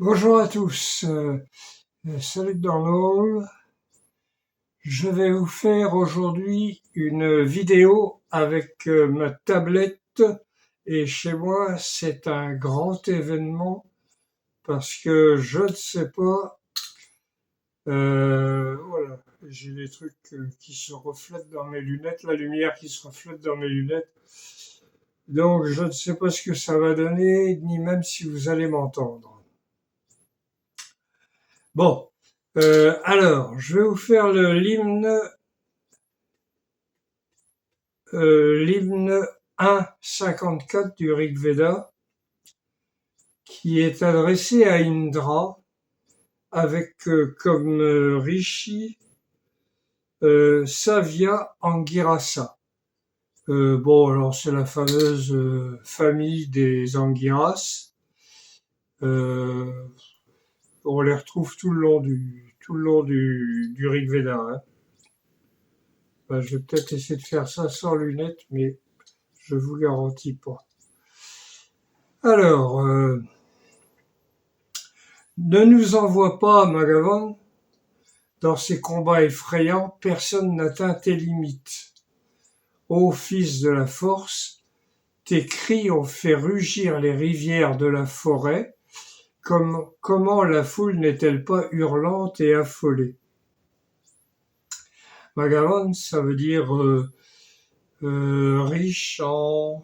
Bonjour à tous, salut Donald. Je vais vous faire aujourd'hui une vidéo avec ma tablette et chez moi c'est un grand événement parce que je ne sais pas, voilà, j'ai des trucs qui se reflètent dans mes lunettes, la lumière qui se reflète dans mes lunettes, donc je ne sais pas ce que ça va donner ni même si vous allez m'entendre. Bon, alors je vais vous faire l'hymne 1.54 du Rig Veda, qui est adressé à Indra, avec comme rishi Savya Angirasa. Bon, alors c'est la fameuse famille des Angiras. Euh, on les retrouve tout le long du Rig Veda. Hein. Ben, je vais peut-être essayer de faire ça sans lunettes, mais je vous garantis pas. Alors, ne nous envoie pas, Magavan, dans ces combats effrayants, personne n'atteint tes limites. Ô fils de la force, tes cris ont fait rugir les rivières de la forêt. Comment la foule n'est-elle pas hurlante et affolée? Magavan, ça veut dire riche en...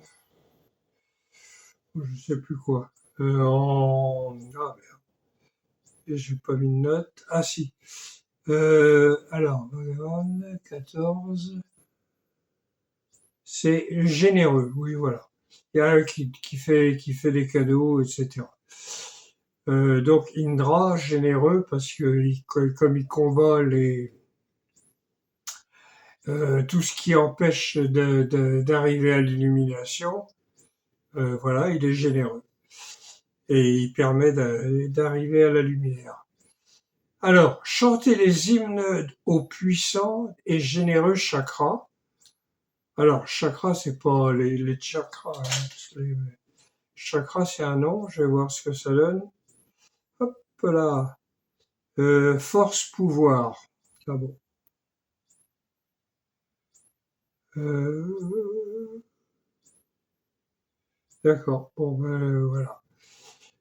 je sais plus quoi. Ah merde, j'ai pas mis de note. Ah si. Alors, Magavan, 14... c'est généreux, oui, voilà. Il y a un qui fait des cadeaux, etc. Donc Indra, généreux, parce que comme il combat tout ce qui empêche d'arriver à l'illumination, voilà, il est généreux. Et il permet d'arriver à la lumière. Alors, chanter les hymnes aux puissants et généreux chakras. Alors, chakra, c'est pas les chakras. Hein, parce que chakra, c'est un nom. Je vais voir ce que ça donne. Hop là. Force, pouvoir. Ah bon. Euh, d'accord. Bon, ben, voilà.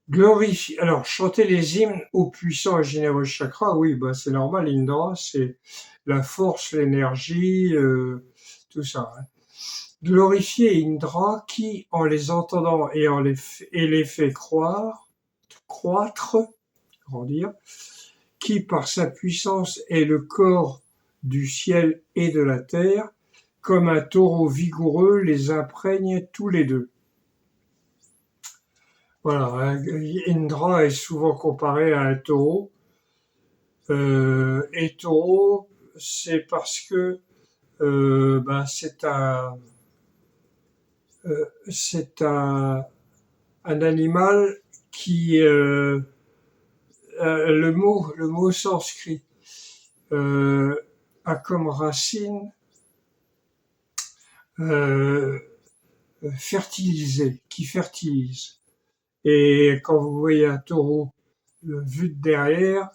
Glorifier. Alors, chanter les hymnes aux puissants et généreux chakras. Oui, bah, c'est normal. Indra, c'est la force, l'énergie, tout ça. Hein. Glorifier Indra qui, en les entendant et les fait croître, grandir, qui par sa puissance est le corps du ciel et de la terre, comme un taureau vigoureux les imprègne tous les deux. Voilà, Indra est souvent comparé à un taureau. Et taureau, c'est parce que c'est un animal qui le mot sanskrit euh, a comme racine euh, fertiliser, qui fertilise. Et quand vous voyez un taureau vu de derrière,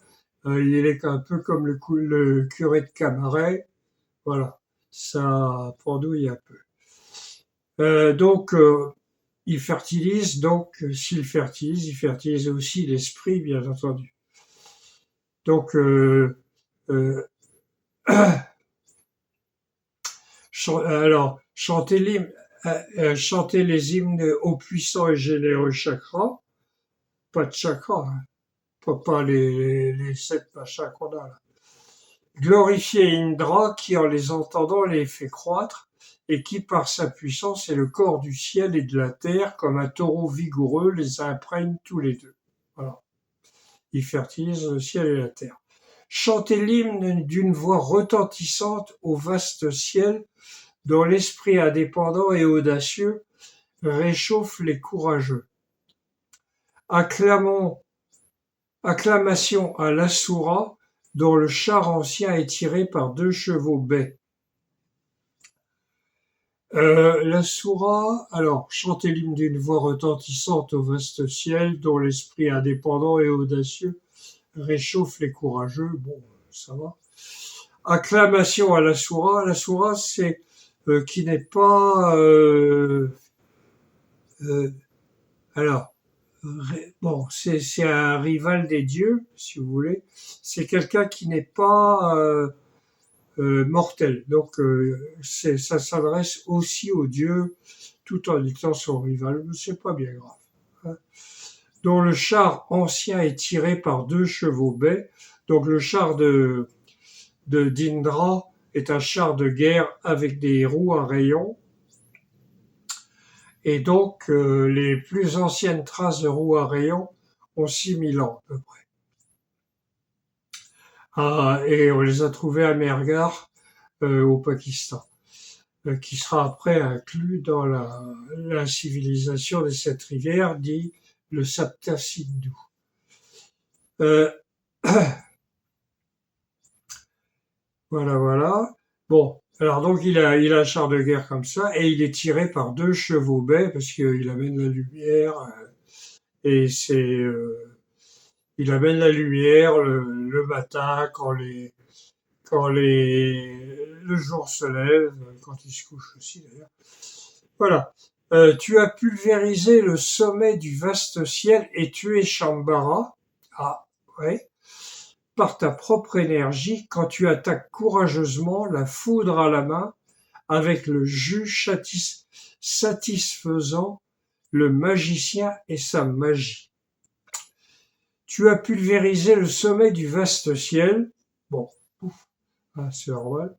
il est un peu comme le curé de Camaret. Voilà, ça pendouille un peu. Donc, il fertilise, donc s'il fertilise, il fertilise aussi l'esprit, bien entendu. Donc, euh, alors, chanter les hymnes aux puissants et généreux chakras, pas de chakras, hein, pas les 7 machins qu'on a là. Glorifier Indra qui, en les entendant, les fait croître et qui, par sa puissance, est le corps du ciel et de la terre, comme un taureau vigoureux les imprègne tous les deux. Voilà. Il fertilise le ciel et la terre. Chanter l'hymne d'une voix retentissante au vaste ciel, dont l'esprit indépendant et audacieux réchauffe les courageux. Acclamation à l'Asura, dont le char ancien est tiré par 2 chevaux bais. La sourate, alors, chanter l'hymne d'une voix retentissante au vaste ciel, dont l'esprit indépendant et audacieux réchauffe les courageux. Bon, ça va. Acclamation à la sourate. La sourate, c'est qui n'est pas... euh, alors, bon, c'est un rival des dieux, si vous voulez. C'est quelqu'un qui n'est pas mortel. Donc, ça s'adresse aussi aux dieux tout en étant son rival. C'est pas bien grave. Hein. Dont le char ancien est tiré par 2 chevaux bais. Donc, le char d'Indra est un char de guerre avec des roues à rayons. Et donc, les plus anciennes traces de roues à rayons ont 6000 ans à peu près. Ah, et on les a trouvées à Mehrgarh, au Pakistan, qui sera après inclus dans la civilisation des 7 rivières, dit le Sapta Sindhu. Euh, voilà, voilà. Bon, alors donc il a un char de guerre comme ça, et il est tiré par 2 chevaux bais, parce qu'il amène la lumière, et il amène la lumière le matin le jour se lève, quand il se couche aussi d'ailleurs. Voilà. Tu as pulvérisé le sommet du vaste ciel et tué Shambhara. Ah, ouais. Par ta propre énergie, quand tu attaques courageusement la foudre à la main, avec le jus satisfaisant, le magicien et sa magie. Tu as pulvérisé le sommet du vaste ciel. Bon, c'est normal.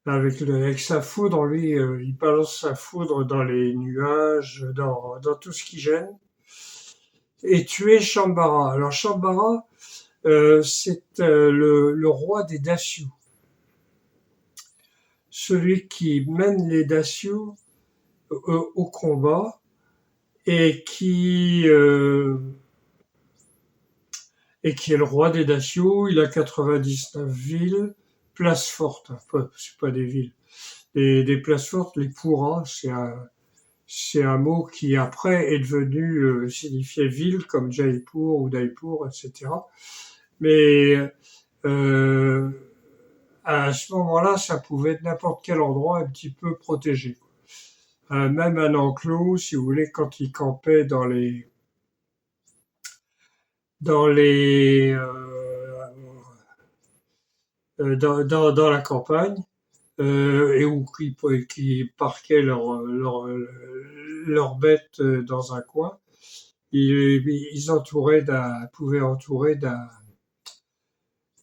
Avec sa foudre, lui, il balance sa foudre dans les nuages, dans tout ce qui gêne. Et tuer Shambhara. Alors Shambhara, c'est le roi des Dasyus. Celui qui mène les Dasyus au combat et et qui est le roi des Dasyus. Il a 99 villes, places fortes. C'est pas des villes. Des places fortes, les Puras, c'est un mot qui après est devenu signifier ville comme Jaipur ou Daipur, etc. Mais euh, à ce moment-là, ça pouvait être n'importe quel endroit un petit peu protégé. Même un enclos, si vous voulez, quand il campait dans les dans la campagne, et où qui parquaient leurs bêtes dans un coin. Ils pouvaient entourer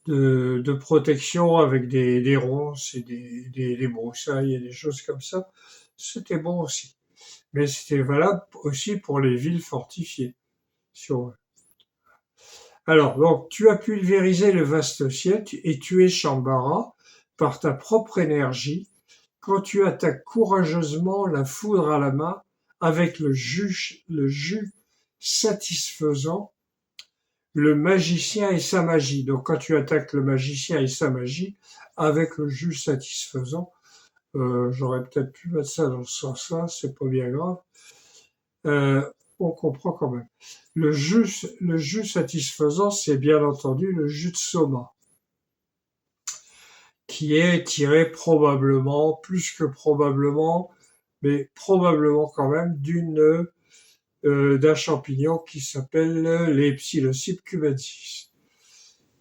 de protection avec des ronces et des broussailles et des choses comme ça. C'était bon aussi. Mais c'était valable aussi pour les villes fortifiées. Alors, donc, tu as pulvérisé le vaste ciel et tué Shambhara par ta propre énergie quand tu attaques courageusement la foudre à la main avec le jus satisfaisant, le magicien et sa magie. Donc quand tu attaques le magicien et sa magie avec le jus satisfaisant, j'aurais peut-être pu mettre ça dans ce sens-là, c'est pas bien grave. On comprend quand même. Le jus satisfaisant, c'est bien entendu le jus de soma, qui est tiré probablement, plus que probablement, mais probablement quand même d'un champignon qui s'appelle les Psilocybe cubensis.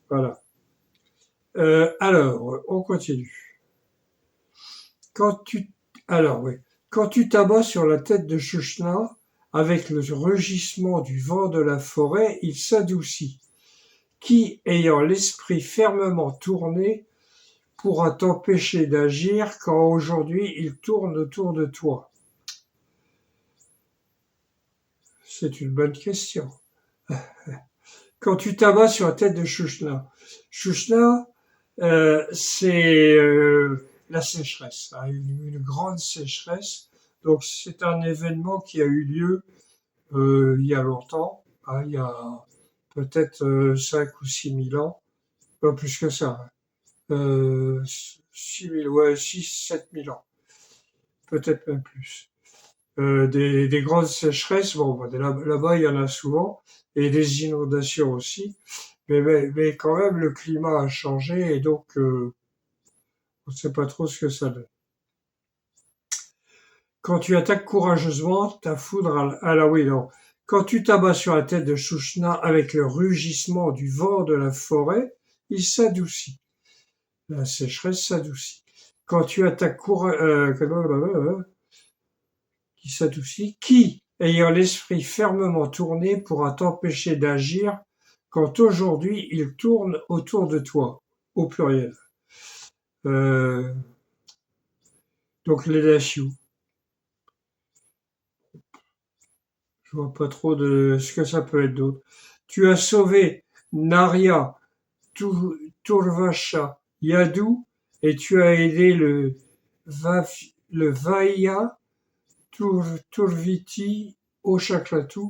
Voilà. Alors, on continue. Quand tu, alors oui, quand tu t'abats sur la tête de Shushna, avec le rugissement du vent de la forêt, il s'adoucit. Qui, ayant l'esprit fermement tourné, pourra t'empêcher d'agir quand aujourd'hui il tourne autour de toi? C'est une bonne question. Quand tu t'abats sur la tête de Shushna. Shushna, c'est la sécheresse, hein, une grande sécheresse. Donc c'est un événement qui a eu lieu il y a longtemps, hein, il y a peut-être 5 ou 6 000 ans, pas plus que ça, 6 000, ouais, 6, 7 000 ans. peut-être même plus. Des grandes sécheresses, bon, là-bas il y en a souvent, et des inondations aussi, mais quand même le climat a changé et donc on ne sait pas trop ce que ça donne. Quand tu attaques courageusement, ta foudre à la oui, non. Quand tu t'abats sur la tête de Shushna avec le rugissement du vent de la forêt, il s'adoucit. La sécheresse s'adoucit. Quand tu attaques qui s'adoucit, qui, ayant l'esprit fermement tourné, pourra t'empêcher d'agir quand aujourd'hui il tourne autour de toi, au pluriel. Donc les Dashiou. Je vois pas trop de ce que ça peut être d'autre. Tu as sauvé Naria, Turvasha, Yadou, et tu as aidé le Vaya, Turviti, Oshaklatu.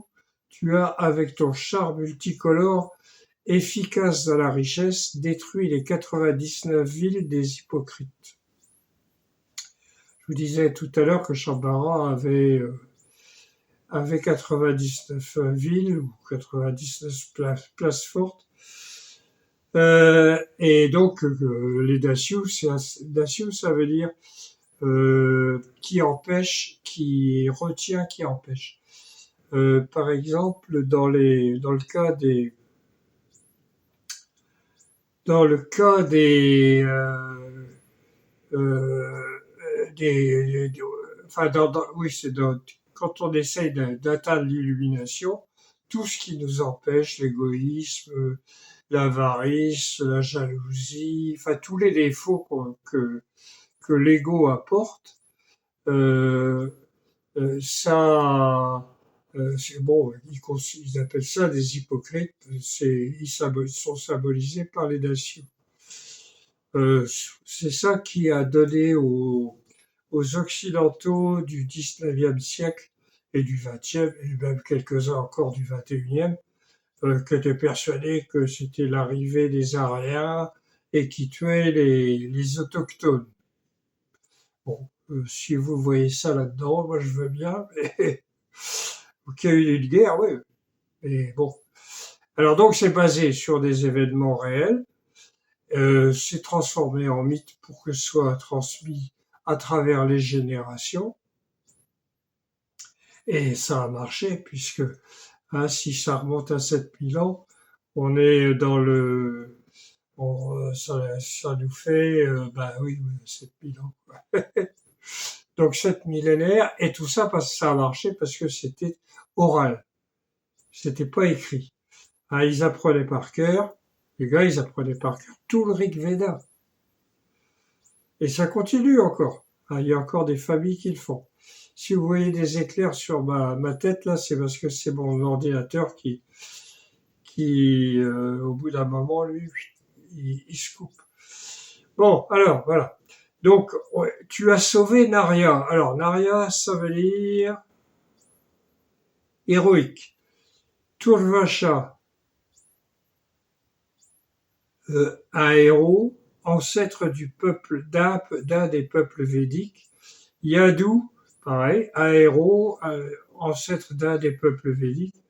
Tu as, avec ton char multicolore, efficace dans la richesse, détruit les 99 villes des hypocrites. Je vous disais tout à l'heure que Shambhala avait 99 villes ou 99 places fortes. Et donc, les Daciou, ça veut dire qui empêche, qui retient, qui empêche. Par exemple, dans le cas enfin, oui, quand on essaye d'atteindre l'illumination, tout ce qui nous empêche, l'égoïsme, l'avarice, la jalousie, enfin tous les défauts que l'ego apporte, ça, c'est bon, ils appellent ça des hypocrites, ils sont symbolisés par les daciens. C'est ça qui a donné aux Occidentaux du XIXe siècle et du XXe, et même quelques-uns encore du XXIe, qui étaient persuadés que c'était l'arrivée des Aryens et qui tuaient les autochtones. Bon, si vous voyez ça là-dedans, moi je veux bien, mais qu'il y a eu une guerre, oui. Mais bon. Alors donc c'est basé sur des événements réels. C'est transformé en mythe pour que ce soit transmis à travers les générations. Et ça a marché, puisque si ça remonte à 7000 ans, on est dans le... ça nous fait, oui, 7000 ans. Donc 7 millénaires, et tout ça parce que ça a marché, parce que c'était oral. C'était pas écrit. Ils apprenaient par cœur, les gars, ils apprenaient par cœur tout le Rig Veda. Et ça continue encore. Il y a encore des familles qui le font. Si vous voyez des éclairs sur ma tête, là, c'est parce que c'est mon ordinateur qui au bout d'un moment, lui, il se coupe. Bon, alors, voilà. Donc, ouais, tu as sauvé Naria. Alors, Naria, ça veut dire héroïque. Turvasha, un héros, ancêtre du peuple d'un des peuples védiques. Yadou, pareil, un héros, ancêtre d'un des peuples védiques.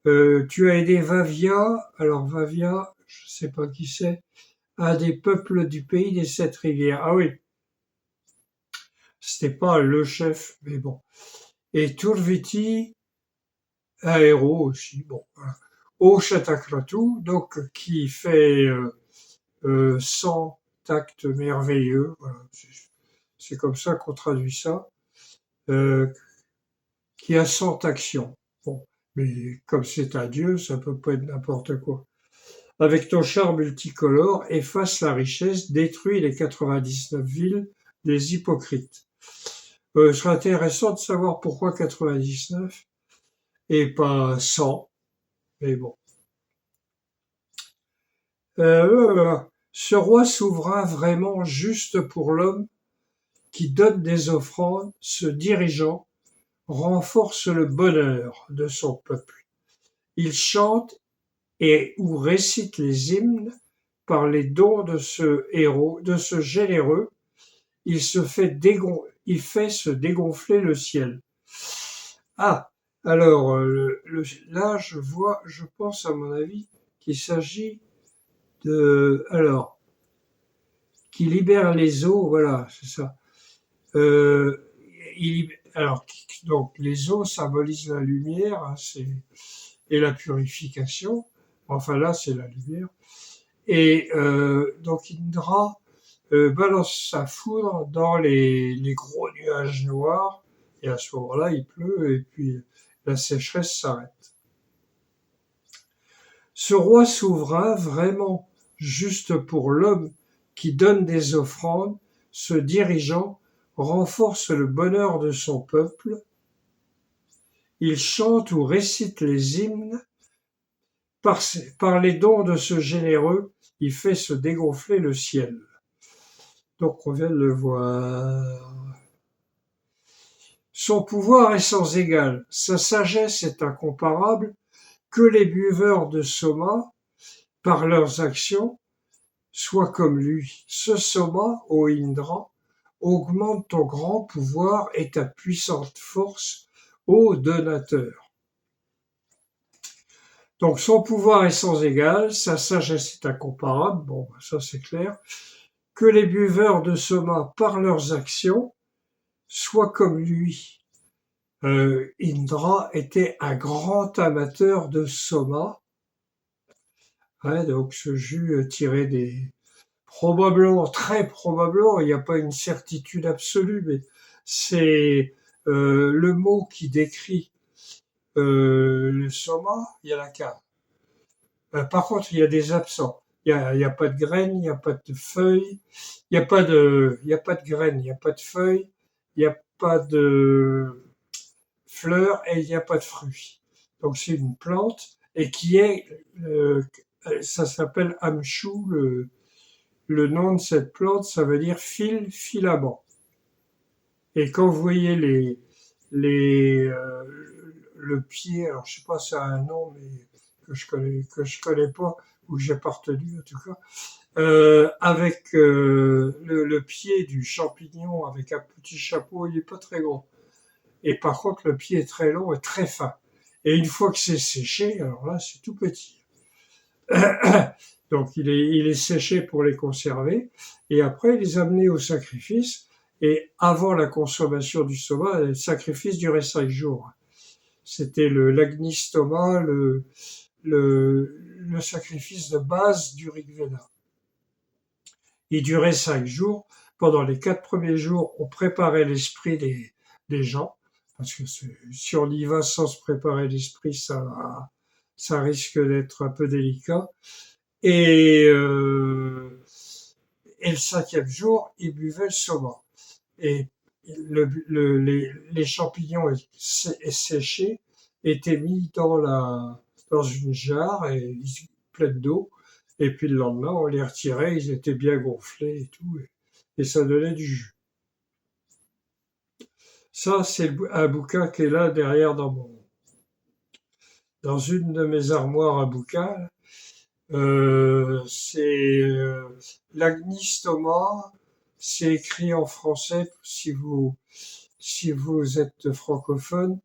Tu as aidé Vavia. Alors Vavia, je sais pas qui c'est, un des peuples du pays des 7 rivières. Ah oui, c'était pas le chef, mais bon. Et Turviti, un héros aussi, bon. Voilà. Oshatakratu, donc qui fait 100 actes merveilleux. Voilà. C'est comme ça qu'on traduit ça. Qui a 100 actions. Bon, mais comme c'est un dieu, ça peut pas être n'importe quoi. Avec ton char multicolore, efface la richesse, détruis les 99 villes des hypocrites. Ce serait intéressant de savoir pourquoi 99 et pas 100, mais bon. Ce roi souverain vraiment juste pour l'homme qui donne des offrandes, ce dirigeant renforce le bonheur de son peuple. Il chante et ou récite les hymnes par les dons de ce héros, de ce généreux. Il se fait il fait se dégonfler le ciel. Ah, alors là, je pense à mon avis qu'il s'agit qui libère les eaux, voilà, c'est ça. Euh, alors, donc les eaux symbolisent la lumière, hein, et la purification. Enfin là, c'est la lumière. Et donc Indra balance sa foudre dans les gros nuages noirs, et à ce moment-là, il pleut, et puis la sécheresse s'arrête. Ce roi souverain, vraiment juste pour l'homme qui donne des offrandes, ce dirigeant renforce le bonheur de son peuple. Il chante ou récite les hymnes. Par les dons de ce généreux, il fait se dégonfler le ciel. Donc on vient de le voir. Son pouvoir est sans égal, sa sagesse est incomparable, que les buveurs de Soma, par leurs actions, sois comme lui. Ce Soma, ô Indra, augmente ton grand pouvoir et ta puissante force, ô donateur. Donc son pouvoir est sans égal, sa sagesse est incomparable, bon, ça c'est clair. Que les buveurs de Soma, par leurs actions, soient comme lui. Indra était un grand amateur de Soma. Ouais, donc ce jus tiré probablement, très probablement, il n'y a pas une certitude absolue, mais c'est le mot qui décrit le Soma, il y a la carte. Par contre, il y a des absents. Il y a pas de graines, il n'y a pas de feuilles, il n'y a pas de graines, il n'y a pas de feuilles, il n'y a pas de fleurs et il n'y a pas de fruits. Donc c'est une plante et qui est, ça s'appelle Amchou, le nom de cette plante, ça veut dire filament. Et quand vous voyez le pied, alors je sais pas si ça a un nom, mais que je connais pas, ou que j'ai pas retenu en tout cas, avec le pied du champignon avec un petit chapeau, il est pas très grand. Et par contre, le pied est très long et très fin. Et une fois que c'est séché, alors là, c'est tout petit. Donc, il est séché pour les conserver. Et après, les amener au sacrifice. Et avant la consommation du soma, le sacrifice durait 5 jours. C'était l'agnistoma, le sacrifice de base du Rig Veda. Il durait 5 jours. Pendant les 4 premiers jours, on préparait l'esprit des gens. Parce que si on y va sans se préparer l'esprit, ça risque d'être un peu délicat. Et le 5e jour, il buvait le soma. Et les champignons séchés étaient mis dans une jarre pleine d'eau. Et puis le lendemain, on les retirait, ils étaient bien gonflés et tout. Et ça donnait du jus. Ça, c'est un bouquin qui est là derrière dans une de mes armoires à bouquins. C'est l'agnistoma. C'est écrit en français. Si vous êtes francophone,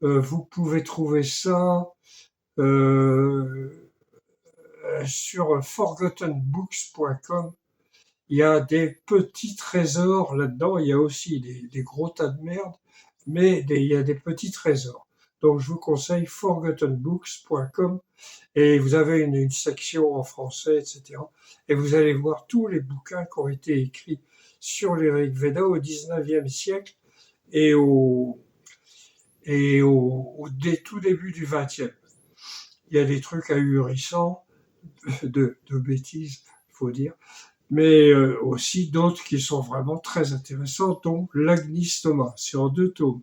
vous pouvez trouver ça sur forgottenbooks.com. Il y a des petits trésors là-dedans, il y a aussi des gros tas de merde, mais il y a des petits trésors. Donc je vous conseille forgottenbooks.com et vous avez une section en français, etc. Et vous allez voir tous les bouquins qui ont été écrits sur les Rig Veda au 19e siècle et tout début du 20e. Il y a des trucs ahurissants, de bêtises, il faut dire. Mais aussi d'autres qui sont vraiment très intéressants, dont l'agnistoma. C'est en 2 tomes.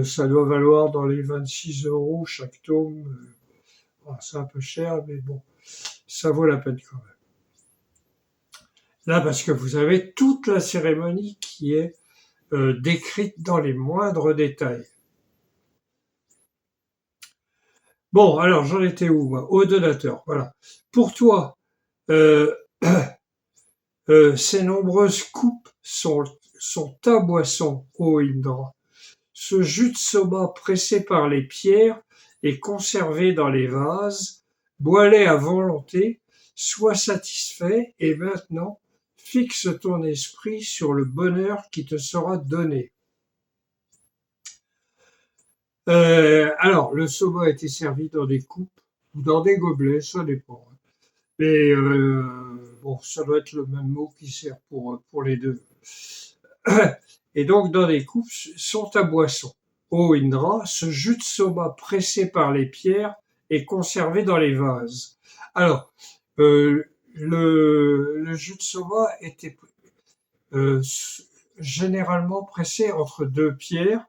Ça doit valoir dans les 26 € chaque tome. C'est un peu cher, mais bon, ça vaut la peine quand même. Là, parce que vous avez toute la cérémonie qui est décrite dans les moindres détails. Bon, alors j'en étais où, moi? Au donateur, voilà. Pour toi, ces nombreuses coupes sont sont ta boisson, ô Indra. Ce jus de soma pressé par les pierres et conservé dans les vases, bois-les à volonté, sois satisfait et maintenant fixe ton esprit sur le bonheur qui te sera donné. Alors, le soma était servi dans des coupes ou dans des gobelets, ça dépend. Mais bon, ça doit être le même mot qui sert pour les deux. Et donc, dans des coupes sont ta boisson. Ô Indra, ce jus de soma pressé par les pierres est conservé dans les vases. Alors, le jus de soma était généralement pressé entre deux pierres,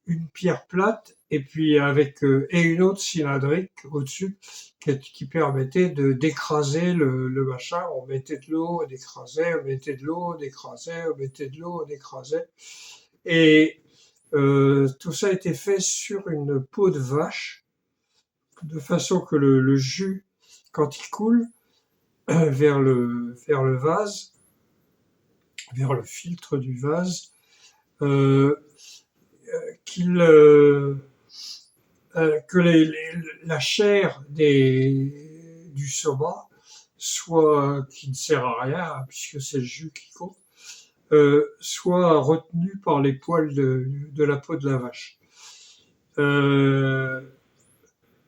une pierre plate et puis avec et une autre cylindrique au-dessus qui permettait de d'écraser le machin. On mettait de l'eau, on écrasait, on mettait de l'eau, on écrasait, on mettait de l'eau, on écrasait. Et tout ça était fait sur une peau de vache, de façon que le jus, quand il coule vers le vase, vers le filtre du vase, euh, qu'il que la chair du soma soit qui ne sert à rien puisque c'est le jus qui compte, soit retenue par les poils de la peau de la vache.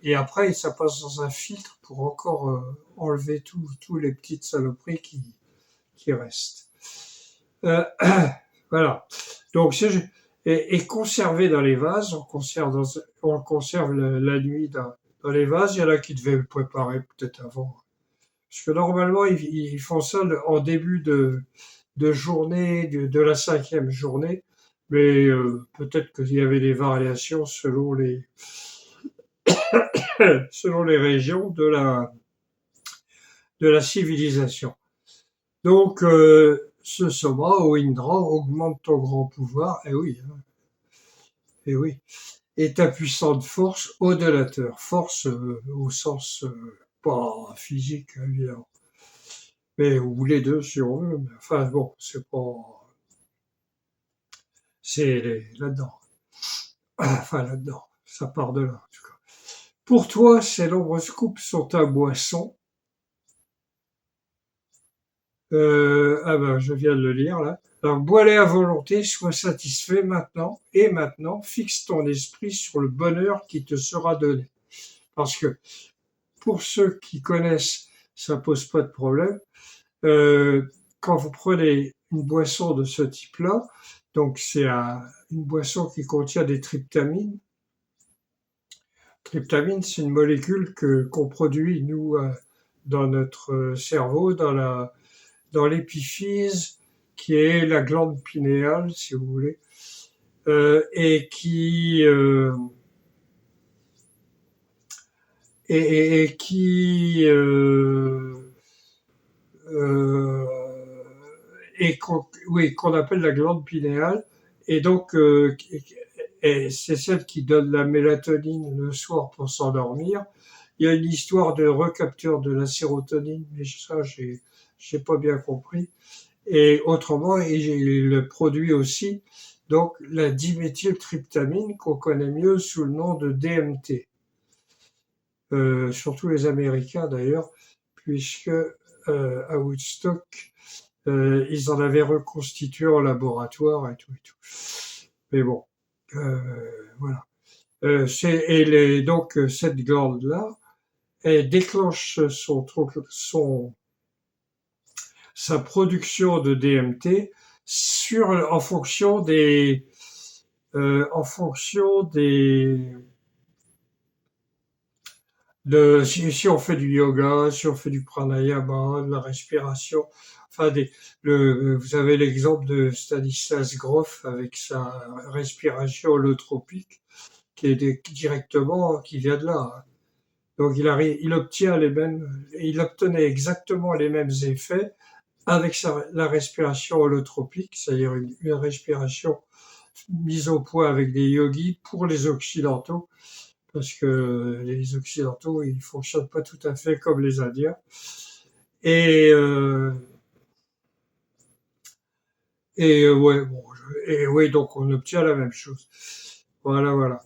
Et après, ça passe dans un filtre pour encore enlever tous les petites saloperies qui restent. Voilà. Donc, et conservé dans les vases, on conserve la nuit dans les vases. Il y en a qui devaient le préparer peut-être avant. Parce que normalement, ils font ça en début de journée, de la 5e journée. Mais peut-être qu'il y avait des variations selon selon les régions de la civilisation. Donc, ce soma, ô Indra, augmente ton grand pouvoir. Eh oui, hein, eh oui. Et ta puissante force au délateur. Force au sens pas physique, évidemment. Mais ou les deux si on veut. Mais, enfin bon, c'est pas. C'est là-dedans. Enfin là-dedans. Ça part de là, en tout cas. Pour toi, ces nombreuses coupes sont ta boisson. Ah ben, je viens de le lire là. Alors, bois-les à volonté, sois satisfait maintenant, et maintenant, fixe ton esprit sur le bonheur qui te sera donné. Parce que, pour ceux qui connaissent, ça pose pas de problème. Quand vous prenez une boisson de ce type-là, donc c'est une boisson qui contient des tryptamines. Tryptamine, c'est une molécule qu'on produit, nous, dans notre cerveau, dans l'épiphyse, qui est la glande pinéale, si vous voulez, et qui et qui et qu'on appelle la glande pinéale, et donc et c'est celle qui donne la mélatonine le soir pour s'endormir. Il y a une histoire de recapture de la sérotonine, mais ça j'ai pas bien compris. Et autrement, il produit aussi donc la diméthyltryptamine qu'on connaît mieux sous le nom de DMT. Surtout les Américains d'ailleurs, puisque à Woodstock, ils en avaient reconstitué en laboratoire et tout et tout. Mais bon, voilà. Donc cette glande-là, elle déclenche sa production de DMT en fonction si on fait du yoga, si on fait du pranayama, de la respiration, enfin vous avez l'exemple de Stanislas Grof avec sa respiration holotropique qui est directement, qui vient de là, hein. Donc il obtenait exactement les mêmes effets avec la respiration holotropique, c'est-à-dire une respiration mise au point avec des yogis pour les occidentaux, parce que les occidentaux, ils fonctionnent pas tout à fait comme les Indiens. Et Et ouais, bon, et oui, donc on obtient la même chose. Voilà, voilà.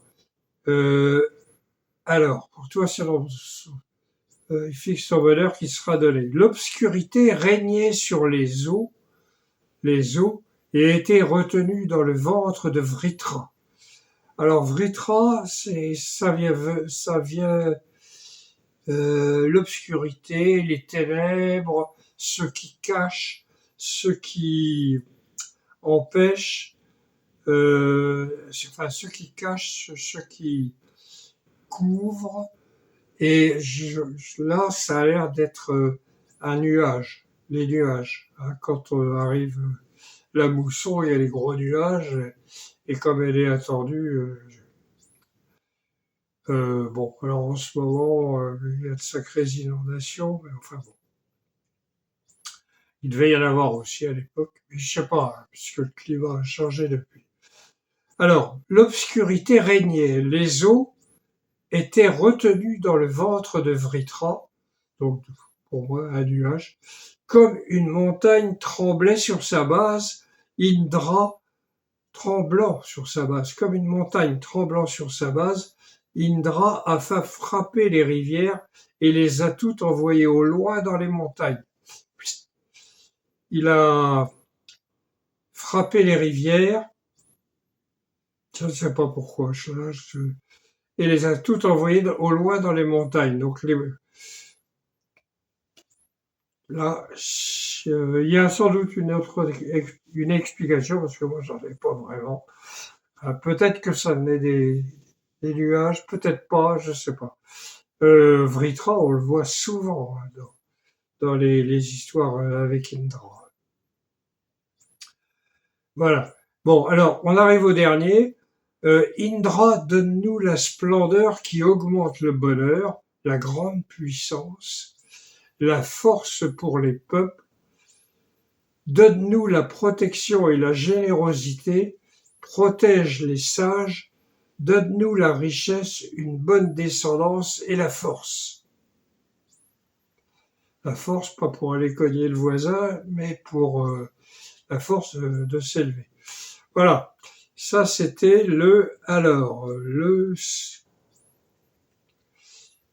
Euh, alors, pour toi, il fixe son bonheur qui sera donné. L'obscurité régnait sur les eaux, et était retenue dans le ventre de Vritra. Alors Vritra, ça vient l'obscurité, les ténèbres, ce qui cache, ce qui empêche, enfin ce qui cache, ce qui couvre. Et là, ça a l'air d'être un nuage, les nuages. Hein, quand on arrive la mousson, il y a les gros nuages, et comme elle est attendue, bon, alors en ce moment, il y a de sacrées inondations, mais enfin bon. Il devait y en avoir aussi à l'époque, mais je sais pas, hein, puisque le climat a changé depuis. Alors, l'obscurité régnait, les eaux étaient retenues dans le ventre de Vritra, donc pour moi un nuage, comme une montagne tremblait sur sa base, Indra tremblant sur sa base, comme une montagne tremblant sur sa base, Indra a fait frapper les rivières et les a toutes envoyées au loin dans les montagnes. Il a frappé les rivières, je ne sais pas pourquoi, et les a toutes envoyées au loin dans les montagnes. Donc là, il y a sans doute une explication, parce que moi j'en ai pas vraiment. Peut-être que ça venait des nuages, peut-être pas, je sais pas. Vritra, on le voit souvent hein, dans les histoires avec Indra. Voilà. Bon, alors, on arrive au dernier. Indra, donne-nous la splendeur qui augmente le bonheur, la grande puissance, la force pour les peuples. Donne-nous la protection et la générosité, protège les sages, donne-nous la richesse, une bonne descendance et la force. La force, pas pour aller cogner le voisin, mais pour la force de s'élever. Voilà, ça c'était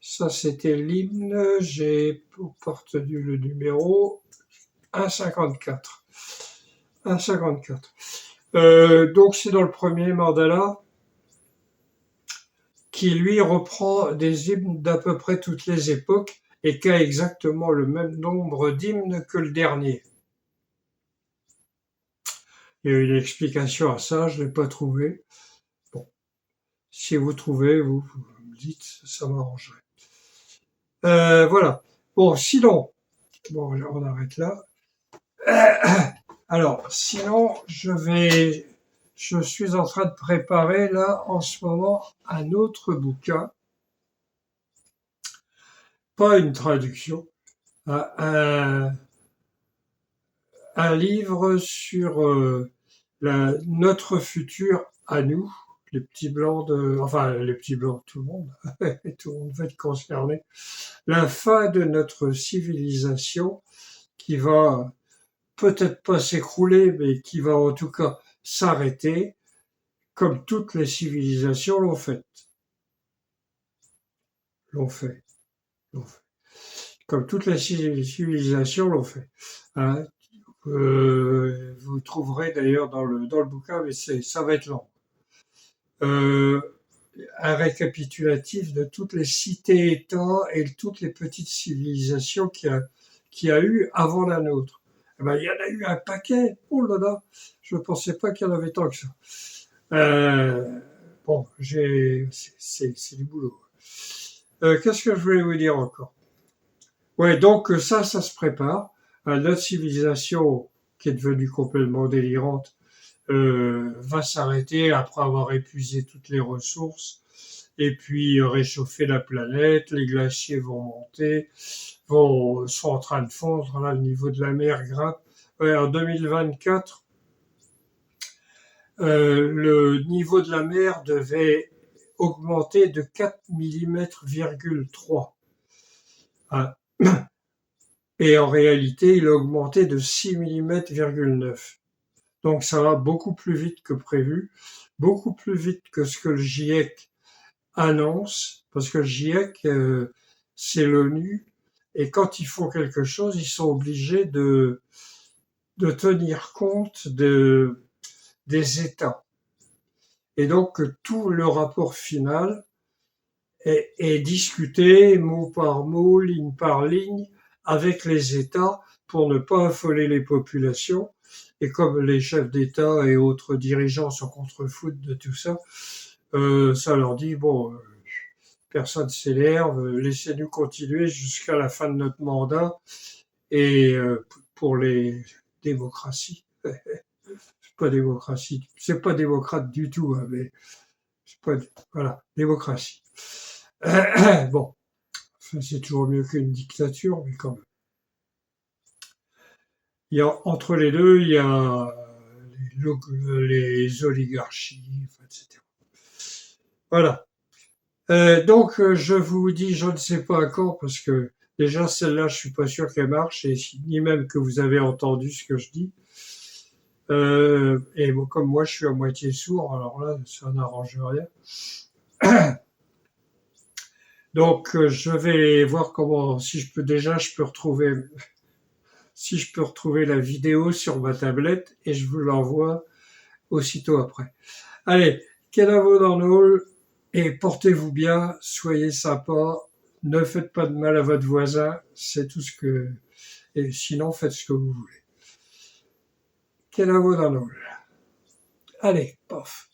ça c'était l'hymne, j'ai retenu le numéro 1,54. 1,54. Donc c'est dans le premier mandala qui lui reprend des hymnes d'à peu près toutes les époques et qui a exactement le même nombre d'hymnes que le dernier. Il y a une explication à ça, je ne l'ai pas trouvé. Bon, si vous trouvez, vous me dites, ça m'arrangerait. Voilà. Bon, sinon, bon, on arrête là. Alors, sinon, je suis en train de préparer là, en ce moment, un autre bouquin, pas une traduction, un, un livre sur notre futur à nous, les petits blancs enfin les petits blancs, tout le monde, tout le monde va être concerné, la fin de notre civilisation qui va peut-être pas s'écrouler, mais qui va en tout cas s'arrêter, comme toutes les civilisations l'ont fait. L'ont fait. L'ont fait. Comme toutes les civilisations l'ont fait. Hein. Vous trouverez d'ailleurs dans le bouquin, mais ça va être long. Un récapitulatif de toutes les cités-États et toutes les petites civilisations qu'il y a eu avant la nôtre. Eh ben, il y en a eu un paquet. Oh là là, je ne pensais pas qu'il y en avait tant que ça. Bon, c'est du boulot. Qu'est-ce que je voulais vous dire encore? Ouais, donc ça se prépare. Notre civilisation, qui est devenue complètement délirante, va s'arrêter après avoir épuisé toutes les ressources et puis réchauffer la planète. Les glaciers vont monter, sont en train de fondre. Là, le niveau de la mer grimpe. Ouais, en 2024, le niveau de la mer devait augmenter de 4 mm,3. Hein. Et en réalité, il a augmenté de 6 mm,9. Donc ça va beaucoup plus vite que prévu, beaucoup plus vite que ce que le GIEC annonce, parce que le GIEC, c'est l'ONU, et quand ils font quelque chose, ils sont obligés de tenir compte des États. Et donc tout le rapport final est discuté mot par mot, ligne par ligne, avec les États pour ne pas affoler les populations. Et comme les chefs d'État et autres dirigeants sont contre-foutent de tout ça, ça leur dit, bon, personne s'énerve, laissez-nous continuer jusqu'à la fin de notre mandat. Et pour les démocraties, c'est pas démocratie, c'est pas démocrate du tout, hein, mais c'est pas, voilà, démocratie. Bon, c'est toujours mieux qu'une dictature, mais quand même. Entre les deux, il y a les oligarchies, etc. Voilà. Donc, je vous dis, je ne sais pas quand, parce que déjà celle-là, je suis pas sûr qu'elle marche, et ni même que vous avez entendu ce que je dis. Et bon, comme moi, je suis à moitié sourd, alors là, ça n'arrange rien. Donc, je vais voir comment, si je peux déjà, si je peux retrouver la vidéo sur ma tablette, et je vous l'envoie aussitôt après. Allez, Kenavo dans le et portez-vous bien, soyez sympa, ne faites pas de mal à votre voisin, c'est tout ce que... Et sinon, faites ce que vous voulez. Kenavo dans le Allez, paf.